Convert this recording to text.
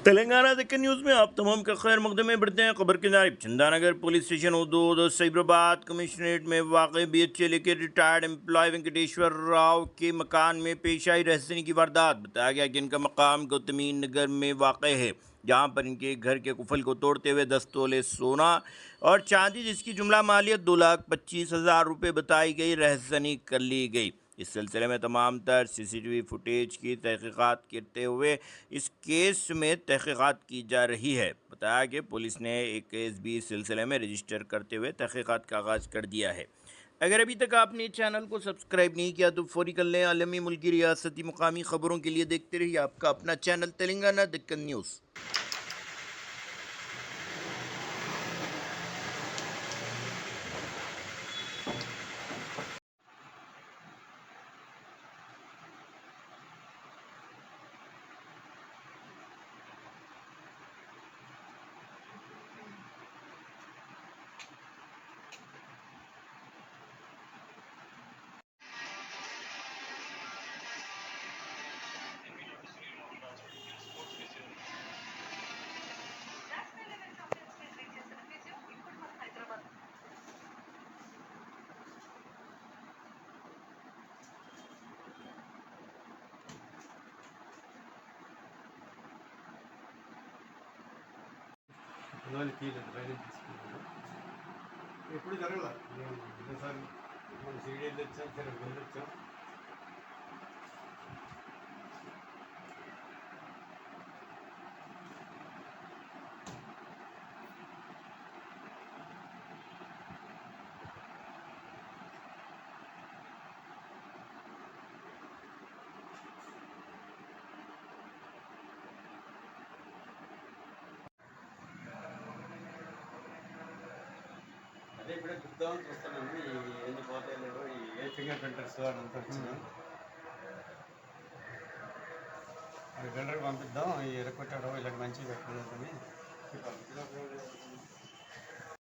तेलंगाना दिक्कत न्यूज़ में आप तमाम का खैर मकदम में बढ़ते हैं। खबर की जानिब चंदानगर पुलिस स्टेशन हदूद सैबराबाद कमिश्नरेट में वाक़ BHL के रिटायर्ड एम्प्लॉय वेंकटेश्वर राव के मकान में पेश आई रहसनी की वारदात। बताया गया कि इनका मकाम गौतमीन नगर में वाक़ है, जहाँ पर इनके घर के कुफल को तोड़ते हुए 10 तोले सोना और चांदी जिसकी जुमला मालियत 2,25,000 रुपये बताई गई रहसनी कर ली गई। इस सिलसिले में तमाम तर CCTV फुटेज की तहकीक़ात करते हुए इस केस में तहकीक़ात की जा रही है। बताया कि पुलिस ने एक केस भी इस सिलसिले में रजिस्टर करते हुए तहकीक़ात का आगाज़ कर दिया है। अगर अभी तक आपने चैनल को सब्सक्राइब नहीं किया तो फौरी कर लें। आलमी, मुल्की, रियासती, मुकामी खबरों के लिए देखते रहिए आपका अपना चैनल तेलंगाना दिक्कत न्यूज़। ఎప్పుడు జరగల ఒకసారి మనం సీడీ తెచ్చాం సరే వెళ్ళొచ్చాం. అదే ఇప్పుడే చూద్దామని చూస్తున్నాము. ఈ ఎన్ని పోతాయో ఈ ఫింగర్ ప్రింటర్స్ అదంతా వచ్చినాం. అది బిల్డర్కి పంపిద్దాం. ఈ ఎరకొట్టాడో ఇలాంటి మంచిగా పెట్టుకుని